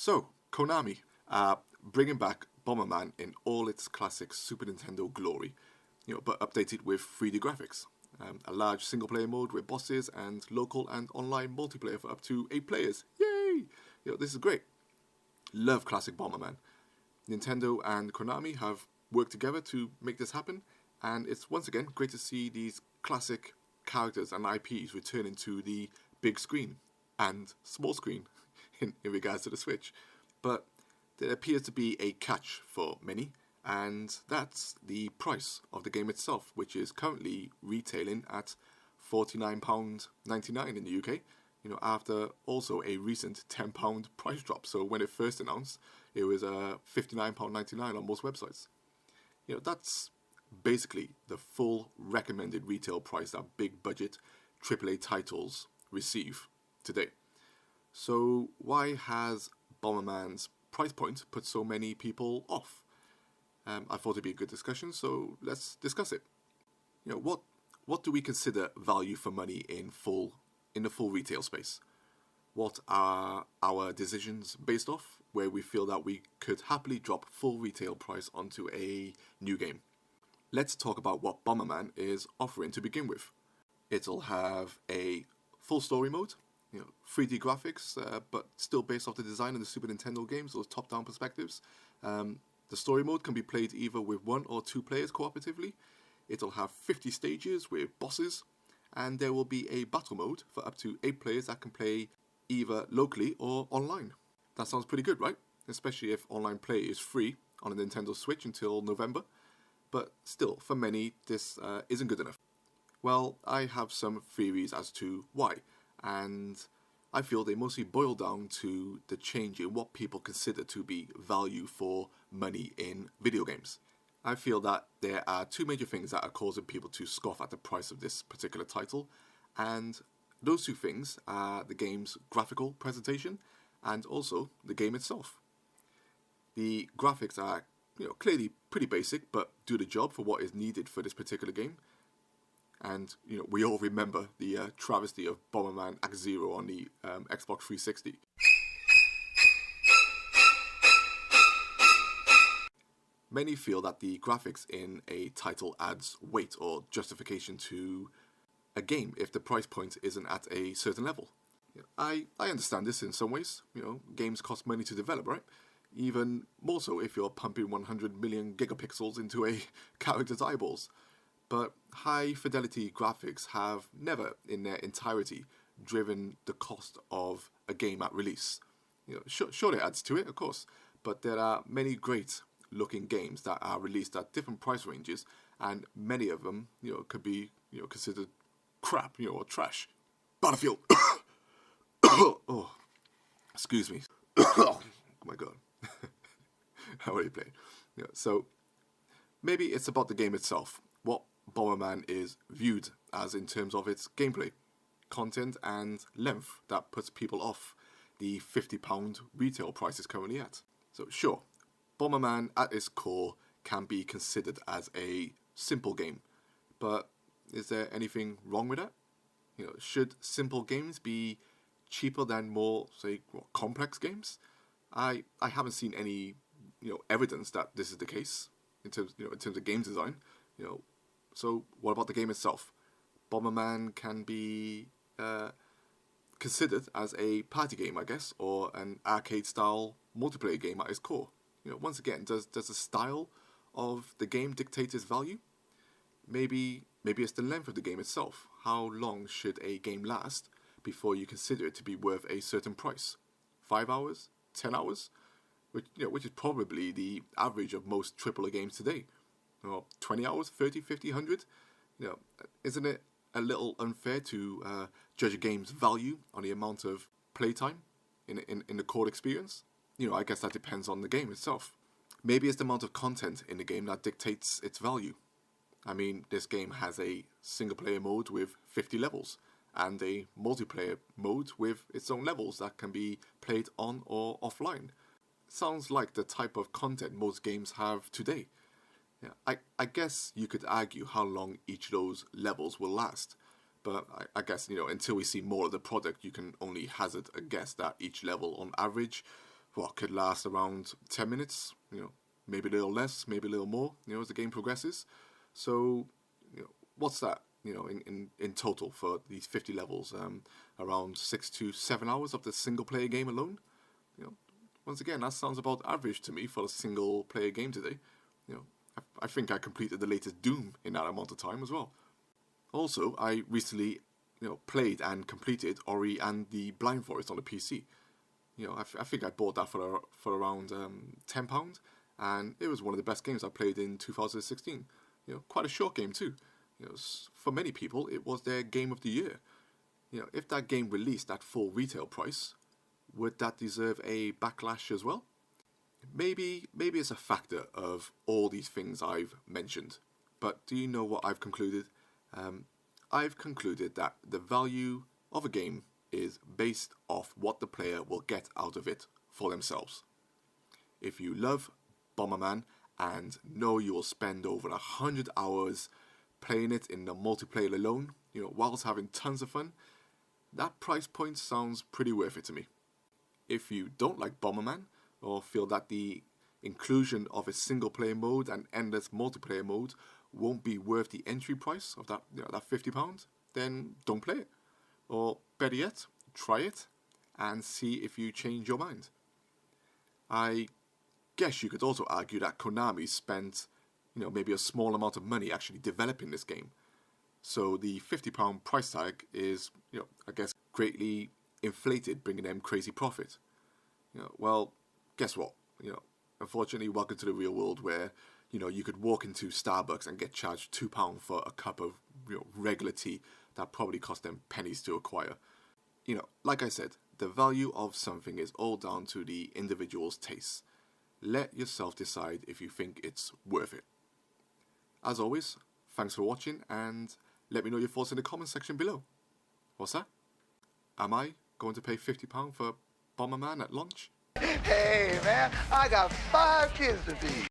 So, Konami, bringing back Bomberman in all its classic Super Nintendo glory, but updated with 3D graphics. A large single-player mode with bosses and local and online multiplayer for up to 8 players. Yay! This is great. Love classic Bomberman. Nintendo and Konami have worked together to make this happen, and it's once again great to see these classic characters and IPs returning to the big screen and small screen in regards to the Switch. But there appears to be a catch for many, and that's the price of the game itself, which is currently retailing at £49.99 in the UK, after also a recent £10 price drop. So when it first announced, it was £59.99 on most websites. That's basically the full recommended retail price that big budget AAA titles receive today. So why has Bomberman's price point put so many people off? I thought it'd be a good discussion, so let's discuss it. What do we consider value for money in the full retail space? What are our decisions based off, where we feel that we could happily drop full retail price onto a new game? Let's talk about what Bomberman is offering to begin with. It'll have a full story mode, 3D graphics, but still based off the design of the Super Nintendo games, those top-down perspectives. The story mode can be played either with 1 or 2 players cooperatively. It'll have 50 stages with bosses, and there will be a battle mode for up to 8 players that can play either locally or online. That sounds pretty good, right? Especially if online play is free on a Nintendo Switch until November. But still, for many, this isn't good enough. Well, I have some theories as to why, and I feel they mostly boil down to the change in what people consider to be value for money in video games. I feel that there are 2 major things that are causing people to scoff at the price of this particular title, and those 2 things are the game's graphical presentation and also the game itself. The graphics are clearly pretty basic, but do the job for what is needed for this particular game. And, we all remember the travesty of Bomberman Act Zero on the Xbox 360. Many feel that the graphics in a title adds weight or justification to a game if the price point isn't at a certain level. I understand this in some ways. Games cost money to develop, right? Even more so if you're pumping 100 million gigapixels into a character's eyeballs. But high-fidelity graphics have never, in their entirety, driven the cost of a game at release. Sure it adds to it, of course, but there are many great-looking games that are released at different price ranges, and many of them, could be, considered crap, or trash. Battlefield. Oh, excuse me. Oh my god. I already played. So maybe it's about the game itself. What Bomberman is viewed as in terms of its gameplay, content and length that puts people off the £50 retail price is currently at. So sure, Bomberman at its core can be considered as a simple game, but is there anything wrong with that? Should simple games be cheaper than more, say, complex games? I haven't seen any evidence that this is the case in terms of game design. So what about the game itself? Bomberman can be considered as a party game, I guess, or an arcade-style multiplayer game at its core. Once again, does the style of the game dictate its value? Maybe it's the length of the game itself. How long should a game last before you consider it to be worth a certain price? 5 hours? 10 hours? Which is probably the average of most AAA games today. 20 hours, 30, 50, 100? Isn't it a little unfair to judge a game's value on the amount of playtime in the core experience? I guess that depends on the game itself. Maybe it's the amount of content in the game that dictates its value. I mean, this game has a single-player mode with 50 levels, and a multiplayer mode with its own levels that can be played on or offline. Sounds like the type of content most games have today. I guess you could argue how long each of those levels will last, but I guess, until we see more of the product, you can only hazard a guess that each level, on average, what could last around 10 minutes, maybe a little less, maybe a little more, as the game progresses. So, what's that, in total for these 50 levels? Around 6 to 7 hours of the single player game alone. Once again, that sounds about average to me for a single player game today. I think I completed the latest Doom in that amount of time as well. Also, I recently, played and completed Ori and the Blind Forest on the PC. I think I bought that for around £10, and it was one of the best games I played in 2016. Quite a short game too. For many people, it was their game of the year. If that game released at full retail price, would that deserve a backlash as well? Maybe it's a factor of all these things I've mentioned. But do you know what I've concluded? I've concluded that the value of a game is based off what the player will get out of it for themselves. If you love Bomberman and know you will spend over 100 hours playing it in the multiplayer alone, whilst having tons of fun, that price point sounds pretty worth it to me. If you don't like Bomberman, or feel that the inclusion of a single player mode and endless multiplayer mode won't be worth the entry price of that £50, then don't play it. Or better yet, try it and see if you change your mind. I guess you could also argue that Konami spent, maybe a small amount of money actually developing this game. So the £50 price tag is, I guess, greatly inflated, bringing them crazy profit. Well, guess what? Unfortunately, welcome to the real world where, you could walk into Starbucks and get charged £2 for a cup of, regular tea that probably cost them pennies to acquire. Like I said, the value of something is all down to the individual's taste. Let yourself decide if you think it's worth it. As always, thanks for watching, and let me know your thoughts in the comment section below. What's that? Am I going to pay £50 for Bomberman at launch? Hey, man, I got 5 kids to feed.